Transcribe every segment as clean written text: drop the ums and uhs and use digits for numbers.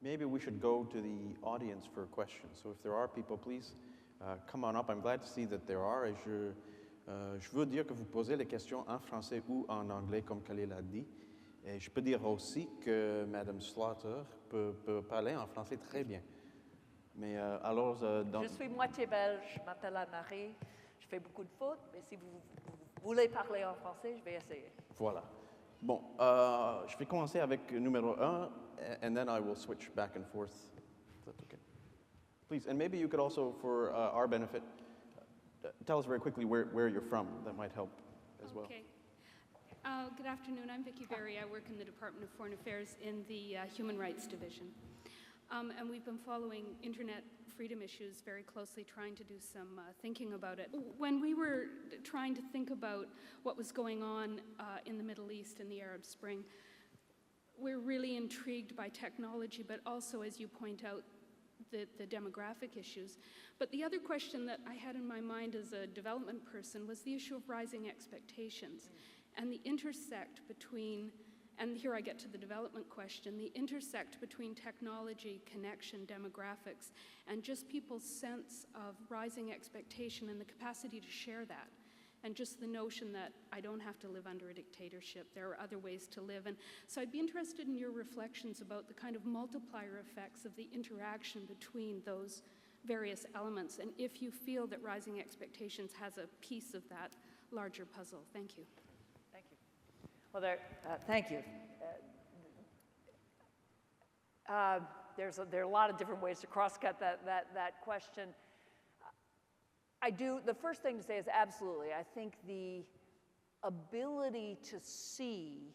Maybe we should go to the audience for questions. So if there are people, please come on up. I'm glad to see that there are. Et je veux dire que vous posez les questions en français ou en anglais, comme Khalil a dit. Et je peux dire aussi que Madame Slaughter peut parler en français très bien. Mais alors... Je suis moitié belge, je m'appelle Anne-Marie. Je fais beaucoup de fautes, mais si vous voulez parler en français, je vais essayer. Voilà. Bon, je vais commencer avec numéro 1, and then I will switch back and forth. If that's okay. Please, and maybe you could also, for our benefit, tell us very quickly where you're from. That might help as well. Okay. Good afternoon. I'm Vicki Berry. I work in the Department of Foreign Affairs in the Human Rights Division. And we've been following internet freedom issues very closely, trying to do some thinking about it. When we were trying to think about what was going on in the Middle East in the Arab Spring, we're really intrigued by technology, but also, as you point out, the demographic issues. But the other question that I had in my mind as a development person was the issue of rising expectations and the intersect between, and here I get to the development question, the intersect between technology, connection, demographics, and just people's sense of rising expectation and the capacity to share that. And just the notion that I don't have to live under a dictatorship, there are other ways to live. And so I'd be interested in your reflections about the kind of multiplier effects of the interaction between those various elements, and if you feel that rising expectations has a piece of that larger puzzle. Thank you. Thank you. Well, thank you. There are a lot of different ways to cross-cut that question. The first thing to say is absolutely. I think the ability to see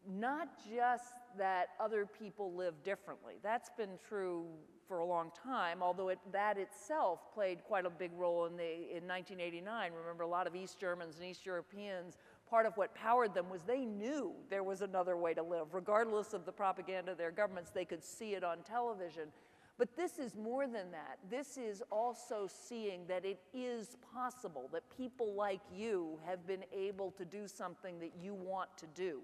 not just that other people live differently. That's been true for a long time, although that itself played quite a big role in 1989. Remember, a lot of East Germans and East Europeans, part of what powered them was they knew there was another way to live. Regardless of the propaganda of their governments, they could see it on television. But this is more than that. This is also seeing that it is possible, that people like you have been able to do something that you want to do.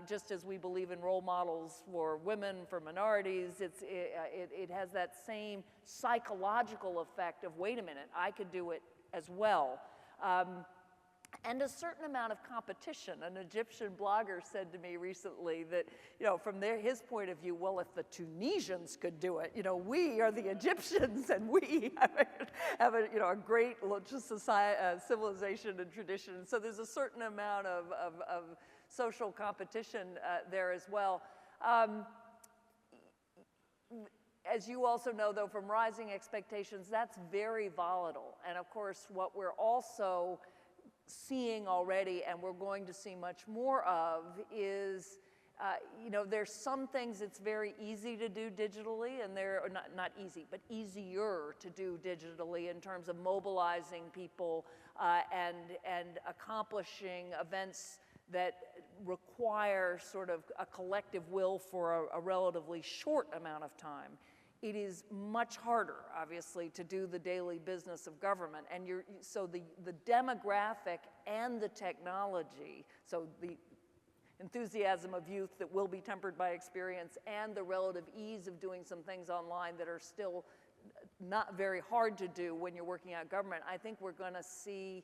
Just as we believe in role models for women, for minorities, it has that same psychological effect of, wait a minute, I could do it as well. And a certain amount of competition. An Egyptian blogger said to me recently that, from his point of view, well, if the Tunisians could do it, we are the Egyptians, and we have a great civilization and tradition. So there's a certain amount of social competition there as well. As you also know, though, from rising expectations, that's very volatile. And of course, what we're also seeing already, and we're going to see much more of, is there's some things it's very easy to do digitally, and they're not easy, but easier to do digitally in terms of mobilizing people and accomplishing events that require sort of a collective will for a relatively short amount of time. It is much harder, obviously, to do the daily business of government. And so the demographic and the technology, so the enthusiasm of youth that will be tempered by experience and the relative ease of doing some things online that are still not very hard to do when you're working out government, I think we're going to see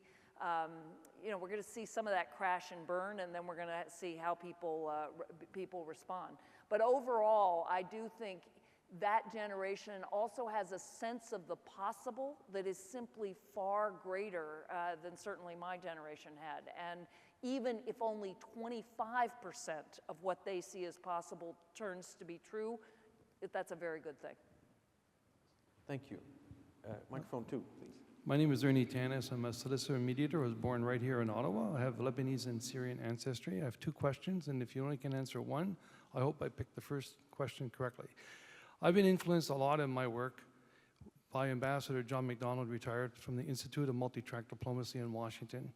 we're going to see some of that crash and burn, and then we're going to see how people respond. But overall, I do think that generation also has a sense of the possible that is simply far greater than certainly my generation had. And even if only 25% of what they see as possible turns to be true, that's a very good thing. Thank you. Microphone 2, please. My name is Ernie Tanis. I'm a solicitor and mediator. I was born right here in Ottawa. I have Lebanese and Syrian ancestry. I have 2 questions, and if you only can answer one, I hope I picked the first question correctly. I've been influenced a lot in my work by Ambassador John MacDonald, retired, from the Institute of Multi-Track Diplomacy in Washington,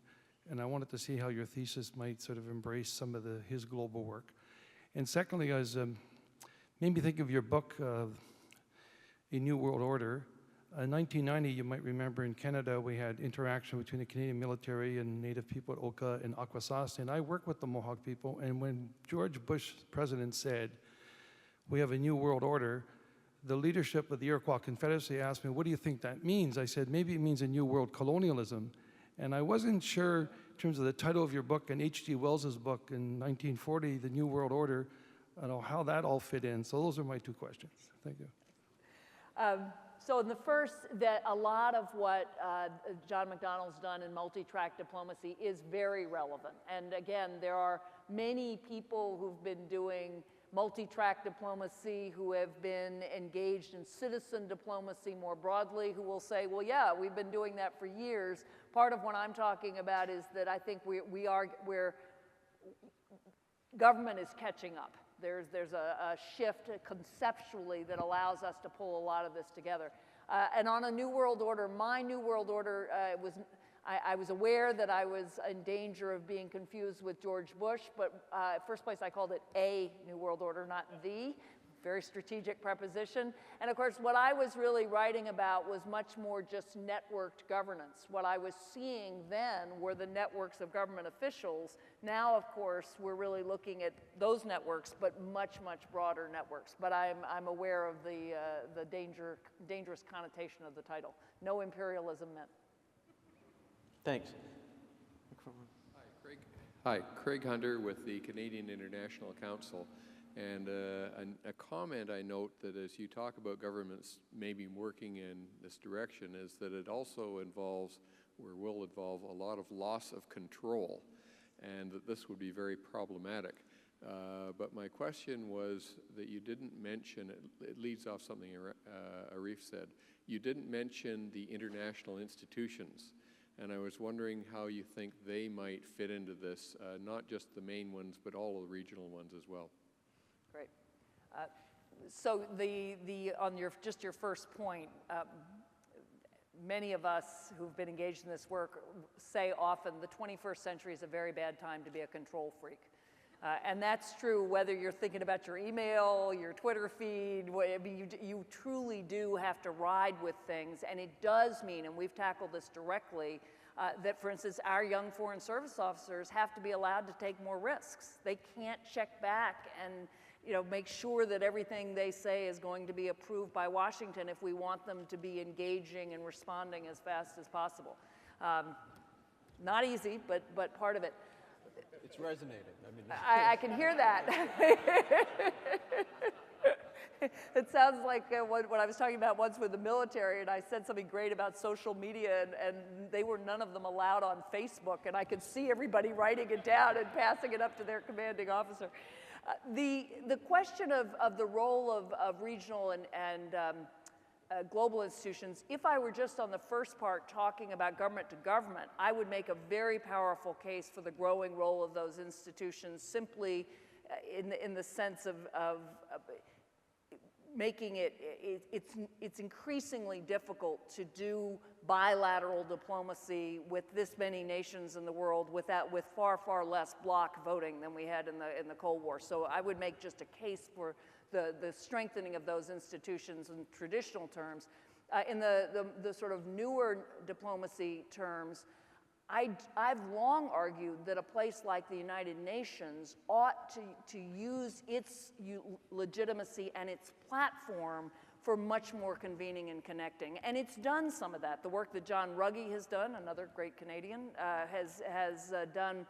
and I wanted to see how your thesis might sort of embrace some of his global work. And secondly, I was made me think of your book, A New World Order. In 1990, you might remember, in Canada, we had interaction between the Canadian military and Native people at Oka and Akwesasne, and I worked with the Mohawk people, and when George Bush, president, said, we have a new world order, the leadership of the Iroquois Confederacy asked me, what do you think that means? I said, maybe it means a new world colonialism. And I wasn't sure, in terms of the title of your book and H.G. Wells's book in 1940, The New World Order, how that all fit in. So those are my two questions. Thank you. So in the first, that a lot of what John McDonnell's done in multi-track diplomacy is very relevant. And again, there are many people who've been doing multi-track diplomacy, who have been engaged in citizen diplomacy more broadly, who will say, well, yeah, we've been doing that for years. Part of what I'm talking about is that I think we're government is catching up. There's a shift conceptually that allows us to pull a lot of this together. And on a New World Order, my New World Order I was aware that I was in danger of being confused with George Bush, but first place I called it a New World Order, not the. Very strategic preposition. And of course, what I was really writing about was much more just networked governance. What I was seeing then were the networks of government officials. Now, of course, we're really looking at those networks, but much, much broader networks. But I'm aware of the dangerous connotation of the title. No imperialism meant. Thanks. Hi, Craig Hunter with the Canadian International Council. And a comment I note that as you talk about governments maybe working in this direction is that it also involves, or will involve, a lot of loss of control, and that this would be very problematic. But my question was that you didn't mention, it leads off something Arif said, you didn't mention the international institutions. And I was wondering how you think they might fit into this, not just the main ones, but all of the regional ones as well. Great. So on your first point, many of us who've been engaged in this work say often the 21st century is a very bad time to be a control freak. And that's true whether you're thinking about your email, your Twitter feed. I mean, you truly do have to ride with things, and it does mean, and we've tackled this directly, that, for instance, our young foreign service officers have to be allowed to take more risks. They can't check back and make sure that everything they say is going to be approved by Washington if we want them to be engaging and responding as fast as possible. Not easy, but part of it. It's resonating. I mean, I can hear that. It sounds like what I was talking about once with the military, and I said something great about social media, and none of them allowed on Facebook, and I could see everybody writing it down and passing it up to their commanding officer. The question of the role of regional and global institutions, if I were just on the first part talking about government to government, I would make a very powerful case for the growing role of those institutions simply in the sense of making it's increasingly difficult to do bilateral diplomacy with this many nations in the world with far, far less bloc voting than we had in the Cold War. So I would make just a case for the strengthening of those institutions in traditional terms. In the sort of newer diplomacy terms, I've long argued that a place like the United Nations ought to use its legitimacy and its platform for much more convening and connecting. And it's done some of that. The work that John Ruggie has done, another great Canadian, has done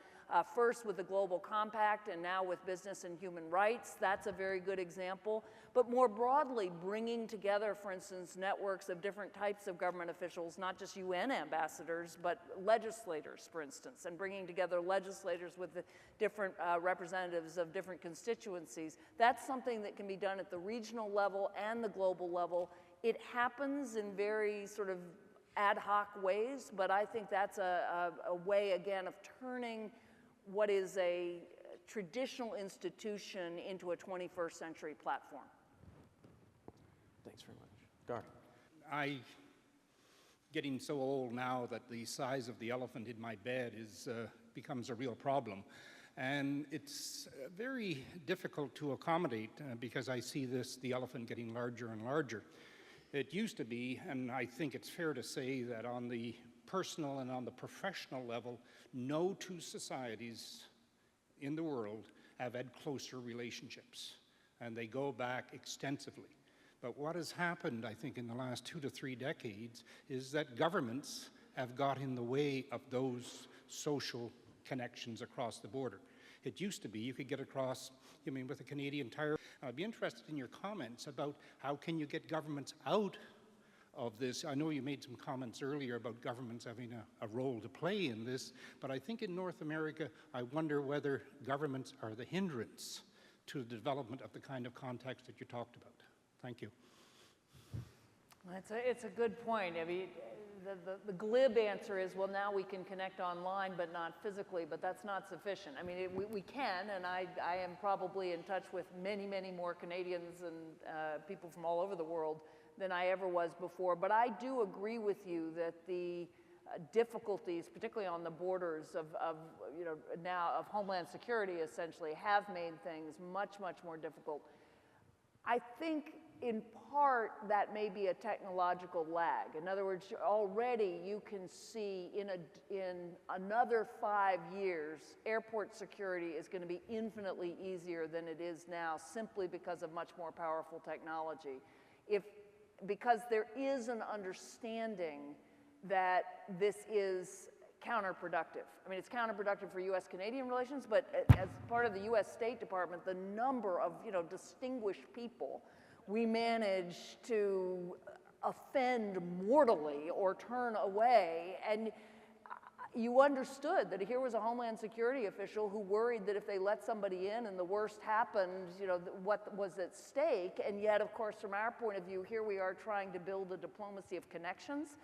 first with the Global Compact and now with business and human rights. That's a very good example. But more broadly, bringing together, for instance, networks of different types of government officials, not just UN ambassadors, but legislators, for instance, and bringing together legislators with the different representatives of different constituencies. That's something that can be done at the regional level and the global level. It happens in very sort of ad hoc ways, but I think that's a way, again, of turning what is a traditional institution into a 21st century platform. thanks very much. Gar. I getting so old now that the size of the elephant in my bed becomes a real problem. And it's very difficult to accommodate because I see the elephant getting larger and larger. It used to be, and I think it's fair to say that on the personal and on the professional level, no two societies in the world have had closer relationships, and they go back extensively. But what has happened, I think, in the last 2 to 3 decades is that governments have got in the way of those social connections across the border. It used to be you could get across, with a Canadian Tire. I'd be interested in your comments about how can you get governments out of this. I know you made some comments earlier about governments having a role to play in this, but I think in North America, I wonder whether governments are the hindrance to the development of the kind of context that you talked about. Thank you. It's a good point. I mean, the glib answer is, well, now we can connect online, but not physically, but that's not sufficient. I mean, we can, and I am probably in touch with many, many more Canadians and people from all over the world than I ever was before. But I do agree with you that the difficulties, particularly on the borders of now of Homeland Security, essentially, have made things much, much more difficult. I think in part that may be a technological lag. In other words, already you can see in another 5 years, airport security is going to be infinitely easier than it is now, simply because of much more powerful technology. Because there is an understanding that this is counterproductive. I mean, it's counterproductive for U.S.-Canadian relations, but as part of the U.S. State Department, the number of distinguished people we manage to offend mortally or turn away, and you understood that here was a Homeland Security official who worried that if they let somebody in and the worst happened, what was at stake, and yet, of course, from our point of view, here we are trying to build a diplomacy of connections.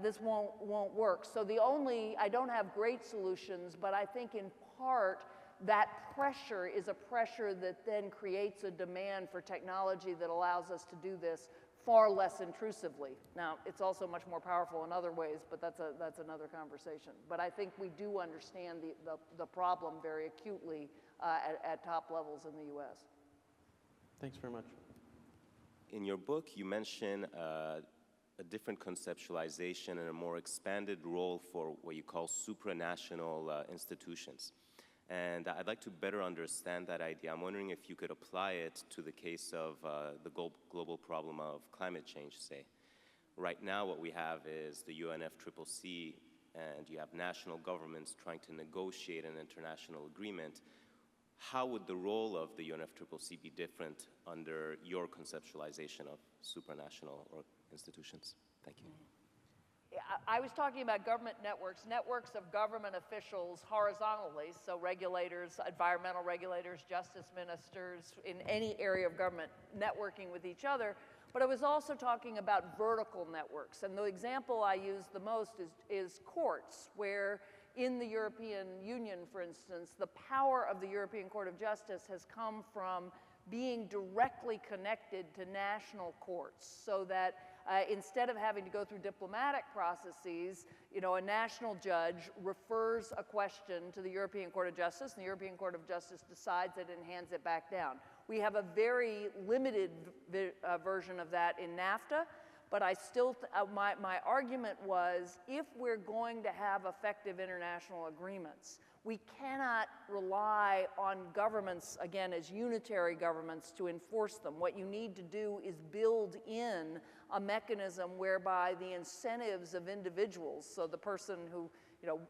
This won't work. So I don't have great solutions, but I think in part that pressure is a pressure that then creates a demand for technology that allows us to do this far less intrusively. Now, it's also much more powerful in other ways, but that's another conversation. But I think we do understand the problem very acutely at top levels in the U.S. Thanks very much. In your book, you mention a different conceptualization and a more expanded role for what you call supranational institutions. And I'd like to better understand that idea. I'm wondering if you could apply it to the case of the global problem of climate change, say. Right now, what we have is the UNFCCC, and you have national governments trying to negotiate an international agreement. How would the role of the UNFCCC be different under your conceptualization of supranational institutions? Thank you. I was talking about government networks of government officials horizontally, so regulators, environmental regulators, justice ministers, in any area of government networking with each other. But I was also talking about vertical networks. And the example I use the most is courts, where in the European Union, for instance, the power of the European Court of Justice has come from being directly connected to national courts, so that instead of having to go through diplomatic processes, a national judge refers a question to the European Court of Justice, and the European Court of Justice decides it and hands it back down. We have a very limited version of that in NAFTA, but I still, my argument was, if we're going to have effective international agreements, we cannot rely on governments, again, as unitary governments, to enforce them. What you need to do is build in a mechanism whereby the incentives of individuals, so the person who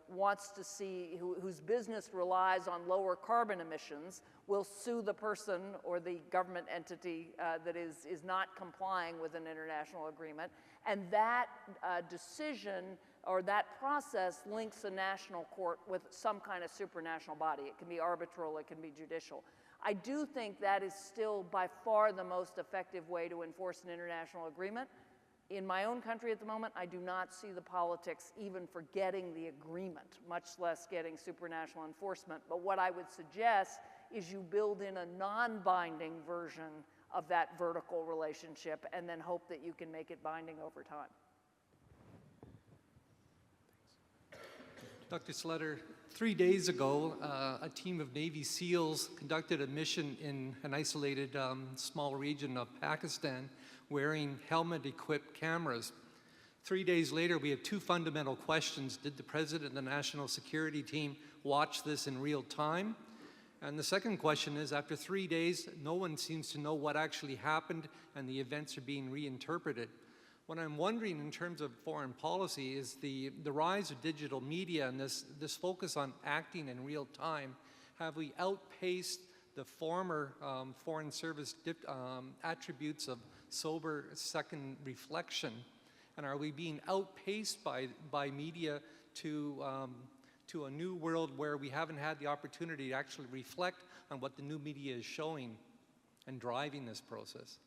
wants to see, whose business relies on lower carbon emissions, will sue the person or the government entity that is not complying with an international agreement. And that decision or that process links a national court with some kind of supranational body. It can be arbitral, it can be judicial. I do think that is still by far the most effective way to enforce an international agreement. In my own country at the moment, I do not see the politics even for getting the agreement, much less getting supranational enforcement. But what I would suggest is you build in a non-binding version of that vertical relationship and then hope that you can make it binding over time. Dr. Kerstetter, 3 days ago, a team of Navy SEALs conducted a mission in an isolated small region of Pakistan wearing helmet-equipped cameras. 3 days later, we had two fundamental questions. Did the President and the National Security Team watch this in real time? And the second question is, after 3 days, no one seems to know what actually happened, and the events are being reinterpreted. What I'm wondering in terms of foreign policy is the rise of digital media and this focus on acting in real time. Have we outpaced the former Foreign Service attributes of sober second reflection? And are we being outpaced by media to a new world where we haven't had the opportunity to actually reflect on what the new media is showing and driving this process?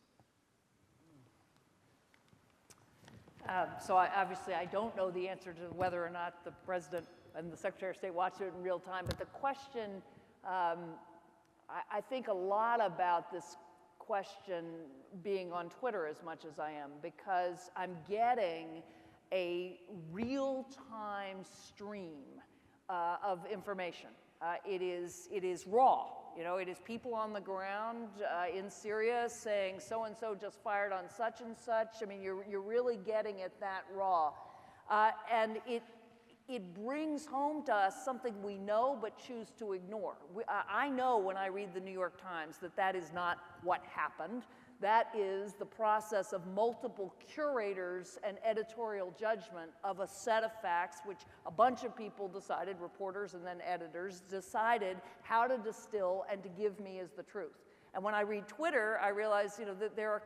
So obviously I don't know the answer to whether or not the President and the Secretary of State watch it in real time, but the question, I think a lot about this question being on Twitter as much as I am, because I'm getting a real-time stream of information. It is raw. You know, it is people on the ground in Syria saying so-and-so just fired on such and such. I mean, you're really getting it that raw. And it brings home to us something we know but choose to ignore. I know when I read the New York Times that is not what happened. That is the process of multiple curators and editorial judgment of a set of facts which a bunch of people decided, reporters and then editors, decided how to distill and to give me as the truth. And when I read Twitter, I realize, you know, that there are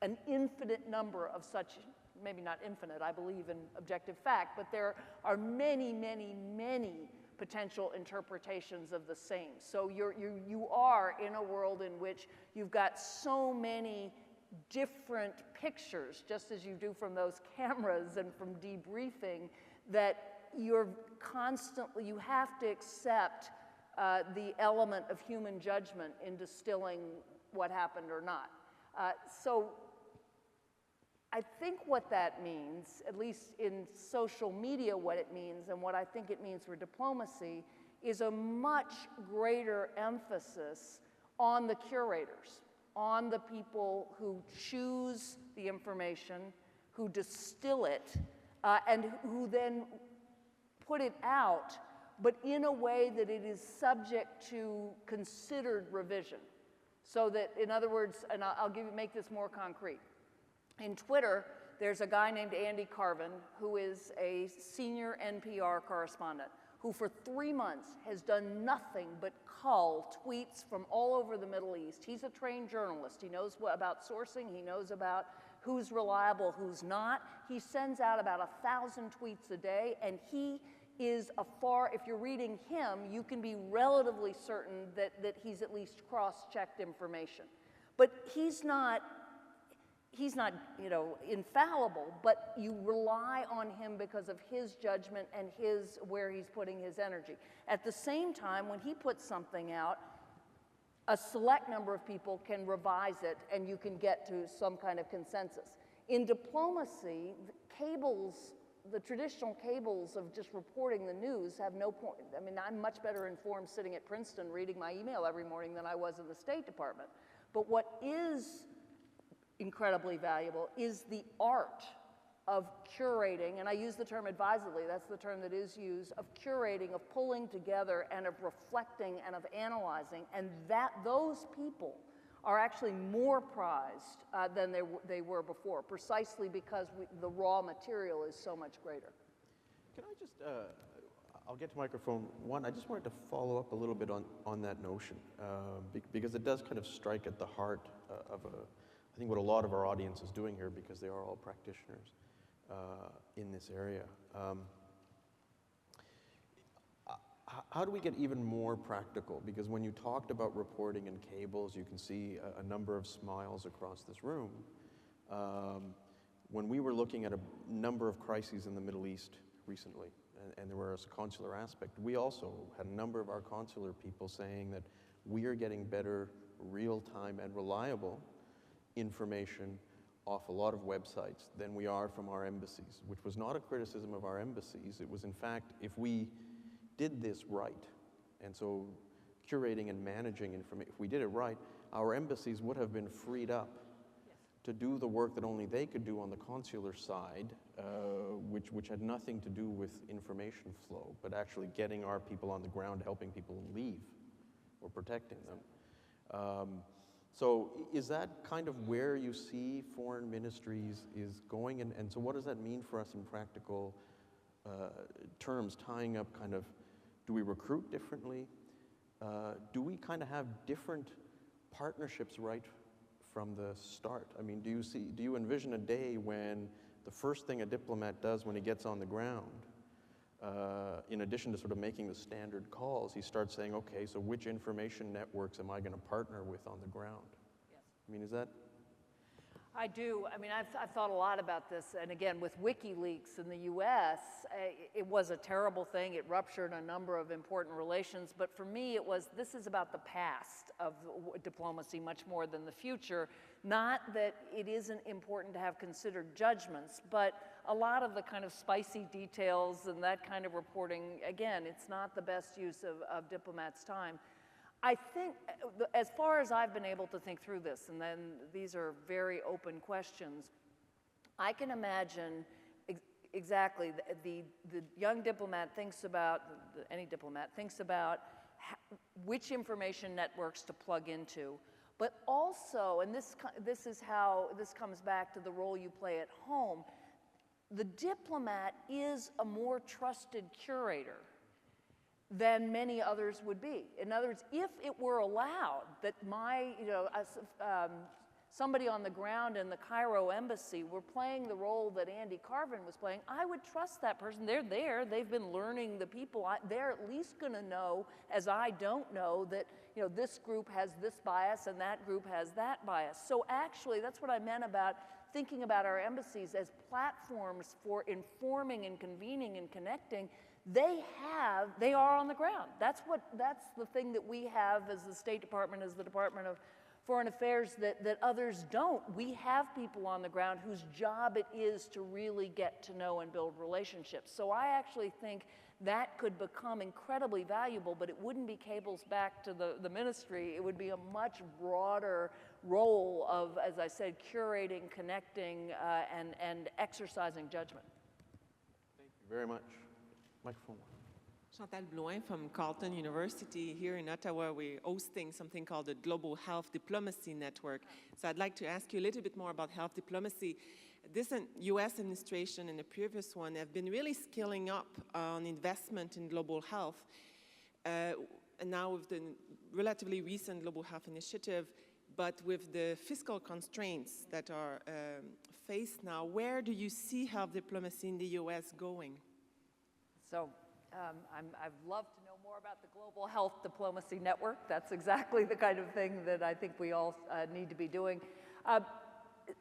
an infinite number of such, maybe not infinite, I believe in objective fact, but there are many, many, many potential interpretations of the same. So you are in a world in which you've got so many different pictures, just as you do from those cameras and from debriefing, that you have to accept the element of human judgment in distilling what happened or not. So I think what that means, at least in social media what it means and what I think it means for diplomacy, is a much greater emphasis on the curators, on the people who choose the information, who distill it, and who then put it out, but in a way that it is subject to considered revision. So that, in other words, and I'll make this more concrete. In Twitter, there's a guy named Andy Carvin, who is a senior NPR correspondent, who for 3 months has done nothing but cull tweets from all over the Middle East. He's a trained journalist. He knows about sourcing. He knows about who's reliable, who's not. He sends out about 1,000 tweets a day, and he is if you're reading him, you can be relatively certain that he's at least cross-checked information. But he's not, you know, infallible, but you rely on him because of his judgment and where he's putting his energy. At the same time, when he puts something out, a select number of people can revise it and you can get to some kind of consensus. In diplomacy, the traditional cables of just reporting the news have no point. I mean, I'm much better informed sitting at Princeton reading my email every morning than I was in the State Department. But what is incredibly valuable is the art of curating, and I use the term advisedly, that's the term that is used, of curating, of pulling together, and of reflecting, and of analyzing, and those people are actually more prized than they were before, precisely because the raw material is so much greater. Can I just, I'll get to microphone one. I just wanted to follow up a little bit on that notion, because it does kind of strike at the heart of I think what a lot of our audience is doing here, because they are all practitioners in this area. How do we get even more practical? Because when you talked about reporting and cables, you can see a number of smiles across this room. When we were looking at a number of crises in the Middle East recently, and there was a consular aspect, we also had a number of our consular people saying that we are getting better real-time and reliable information off a lot of websites than we are from our embassies, which was not a criticism of our embassies. It was, in fact, if we did this right, and so curating and managing information, if we did it right, our embassies would have been freed up to do the work that only they could do on the consular side, which had nothing to do with information flow, but actually getting our people on the ground, helping people leave. or protecting them. So is that kind of where you see foreign ministries is going? And so what does that mean for us in practical terms, tying up kind of, do we recruit differently? Do we kind of have different partnerships right from the start? I mean, do you envision a day when the first thing a diplomat does when he gets on the ground, in addition to sort of making the standard calls, he starts saying, okay, so which information networks am I going to partner with on the ground? Yes. I mean, is that? I do. I mean, I've thought a lot about this. And again, with WikiLeaks in the US, it was a terrible thing. It ruptured a number of important relations. But for me, this is about the past of diplomacy much more than the future. Not that it isn't important to have considered judgments, but a lot of the kind of spicy details and that kind of reporting, again, it's not the best use of diplomats' time. I think, as far as I've been able to think through this, and then these are very open questions, I can imagine exactly the young diplomat thinks about, any diplomat thinks about which information networks to plug into, but also, and this is how this comes back to the role you play at home, the diplomat is a more trusted curator than many others would be. In other words, if it were allowed that somebody on the ground in the Cairo embassy were playing the role that Andy Carvin was playing, I would trust that person. They're there, they've been learning the people. They're at least gonna know, as I don't know, that this group has this bias and that group has that bias. So actually, that's what I meant about thinking about our embassies as platforms for informing and convening and connecting. They are on the ground. That's the thing that we have as the State Department, as the Department of Foreign Affairs that others don't. We have people on the ground whose job it is to really get to know and build relationships. So I actually think that could become incredibly valuable, but it wouldn't be cables back to the ministry. It would be a much broader role of, as I said, curating, connecting, and exercising judgment. Thank you very much. Microphone. Chantal Blouin from Carleton University. Here in Ottawa, we're hosting something called the Global Health Diplomacy Network. So I'd like to ask you a little bit more about health diplomacy. This U.S. administration and the previous one have been really scaling up on investment in global health. And now with the relatively recent Global Health Initiative, but with the fiscal constraints that are faced now, where do you see health diplomacy in the U.S. going? So I'd love to know more about the Global Health Diplomacy Network. That's exactly the kind of thing that I think we all need to be doing.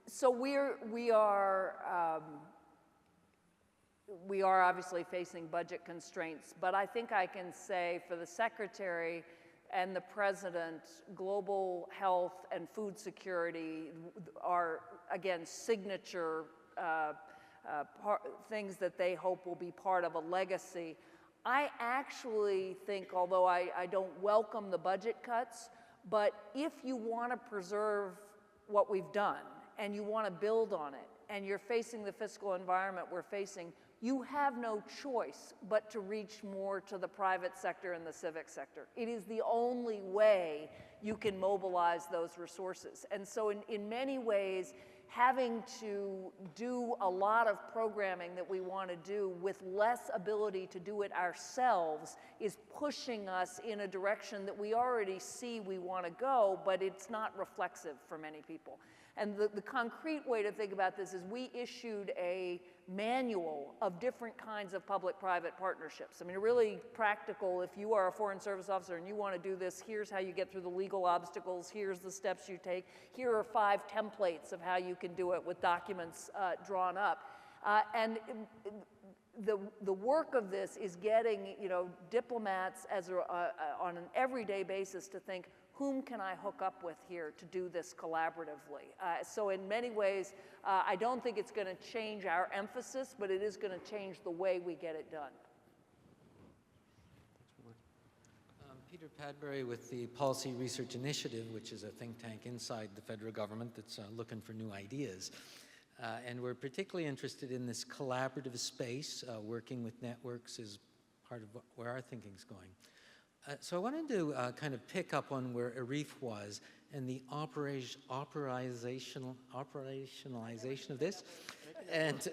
So we are obviously facing budget constraints, but I think I can say for the Secretary and the President, global health and food security are, again, signature things that they hope will be part of a legacy. I actually think, although I don't welcome the budget cuts, but if you want to preserve what we've done and you want to build on it and you're facing the fiscal environment we're facing, you have no choice but to reach more to the private sector and the civic sector. It is the only way you can mobilize those resources. And so in many ways, having to do a lot of programming that we want to do with less ability to do it ourselves is pushing us in a direction that we already see we want to go, but it's not reflexive for many people. And the concrete way to think about this is we issued a manual of different kinds of public-private partnerships. I mean, really practical. If you are a foreign service officer and you want to do this, here's how you get through the legal obstacles, here's the steps you take, here are 5 templates of how you can do it with documents drawn up. And the work of this is getting diplomats on an everyday basis to think, whom can I hook up with here to do this collaboratively? So in many ways, I don't think it's going to change our emphasis, but it is going to change the way we get it done. Peter Padbury with the Policy Research Initiative, which is a think tank inside the federal government that's looking for new ideas. And we're particularly interested in this collaborative space. Working with networks is part of where our thinking's going. So I wanted to kind of pick up on where Arif was and the operationalization of this. And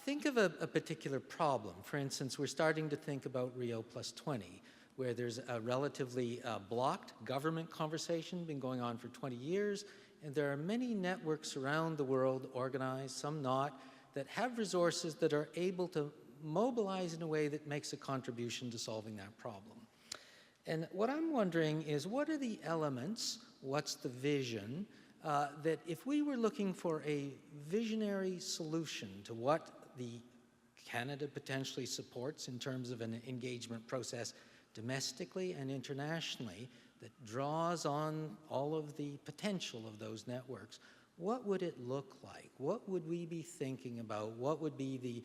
think of a particular problem. For instance, we're starting to think about Rio Plus 20, where there's a relatively blocked government conversation been going on for 20 years, and there are many networks around the world, organized, some not, that have resources that are able to mobilize in a way that makes a contribution to solving that problem. And what I'm wondering is, what are the elements, what's the vision, that if we were looking for a visionary solution to what the Canada potentially supports in terms of an engagement process domestically and internationally that draws on all of the potential of those networks, what would it look like? What would we be thinking about? What would be the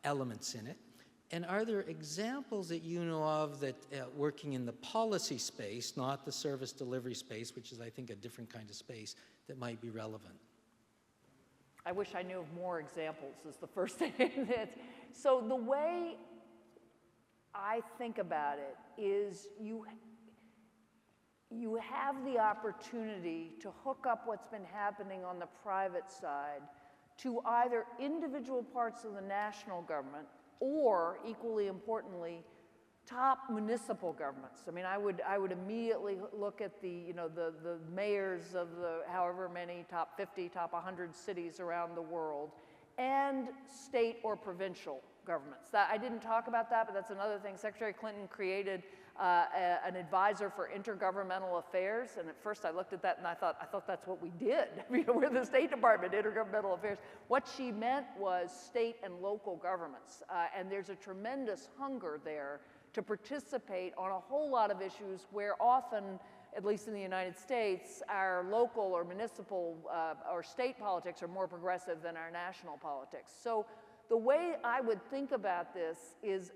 elements in it? And are there examples that you know of that working in the policy space, not the service delivery space, which is, I think, a different kind of space, that might be relevant? I wish I knew of more examples is the first thing. So the way I think about it is you have the opportunity to hook up what's been happening on the private side to either individual parts of the national government or, equally importantly, top municipal governments. I mean, I would immediately look at the mayors of the however many top 50, top 100 cities around the world, and state or provincial governments. I didn't talk about that, but that's another thing. Secretary Clinton created an advisor for intergovernmental affairs, and at first I looked at that and I thought that's what we did. We're the State Department, intergovernmental affairs. What she meant was state and local governments, and there's a tremendous hunger there to participate on a whole lot of issues where often, at least in the United States, our local or municipal or state politics are more progressive than our national politics. So the way I would think about this is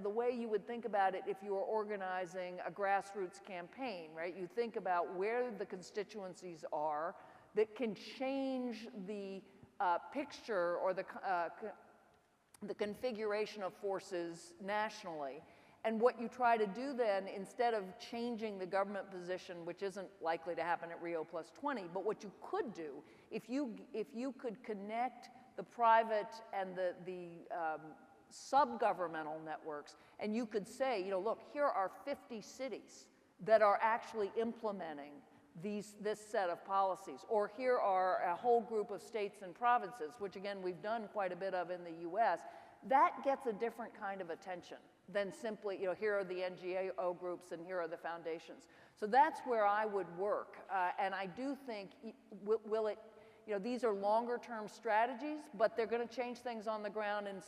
the way you would think about it if you were organizing a grassroots campaign, right? You think about where the constituencies are that can change the picture or the configuration of forces nationally. And what you try to do then, instead of changing the government position, which isn't likely to happen at Rio Plus 20, but what you could do, if you could connect the private and the sub-governmental networks, and you could say, look, here are 50 cities that are actually implementing this set of policies, or here are a whole group of states and provinces, which again we've done quite a bit of in the US, that gets a different kind of attention than simply, here are the NGO groups and here are the foundations. So that's where I would work, and I do think, will it, these are longer-term strategies, but they're going to change things on the ground in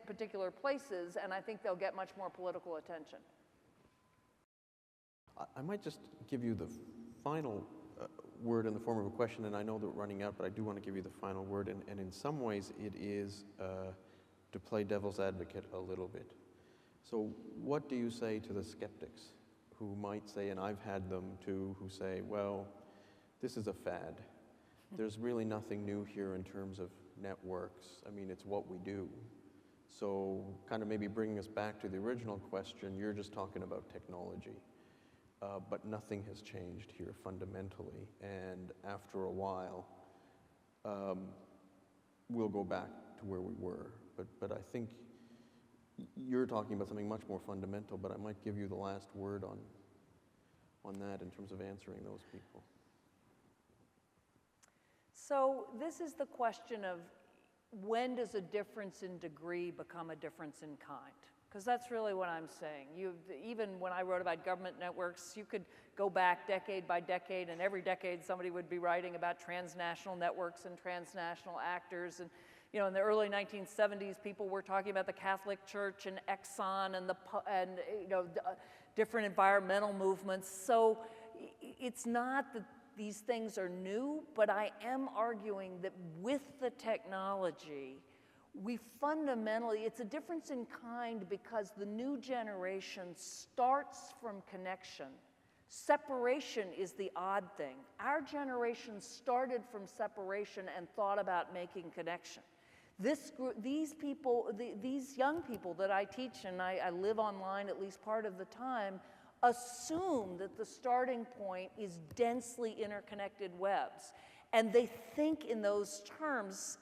particular places, and I think they'll get much more political attention. I might just give you the final word in the form of a question, and I know that we're running out, but I do want to give you the final word, and in some ways it is to play devil's advocate a little bit. So what do you say to the skeptics who might say, and I've had them too, who say, well, this is a fad. There's really nothing new here in terms of networks. I mean, it's what we do. So kind of maybe bringing us back to the original question, you're just talking about technology. But nothing has changed here fundamentally. And after a while, we'll go back to where we were. But I think you're talking about something much more fundamental, but I might give you the last word on that in terms of answering those people. So this is the question of when does a difference in degree become a difference in kind? Because that's really what I'm saying. Even when I wrote about government networks, you could go back decade by decade, and every decade somebody would be writing about transnational networks and transnational actors. And in the early 1970s, people were talking about the Catholic Church and Exxon and different environmental movements. So it's not that these things are new, but I am arguing that with the technology, it's a difference in kind because the new generation starts from connection. Separation is the odd thing. Our generation started from separation and thought about making connection. These people, these young people that I teach, and I live online at least part of the time, assume that the starting point is densely interconnected webs. And they think in those terms,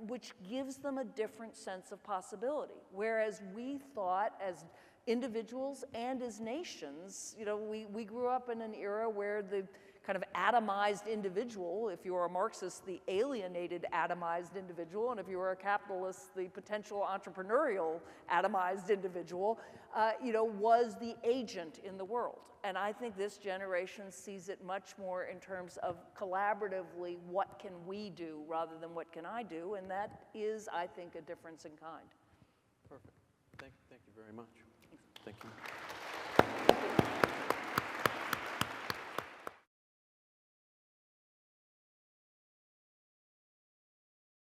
which gives them a different sense of possibility. Whereas we thought as individuals and as nations, you know, we grew up in an era where the kind of atomized individual, if you were a Marxist, the alienated atomized individual, and if you were a capitalist, the potential entrepreneurial atomized individual, you know, was the agent in the world. And I think this generation sees it much more in terms of collaboratively, what can we do rather than what can I do, and that is, I think, a difference in kind. Perfect. Thank you very much. Thank you.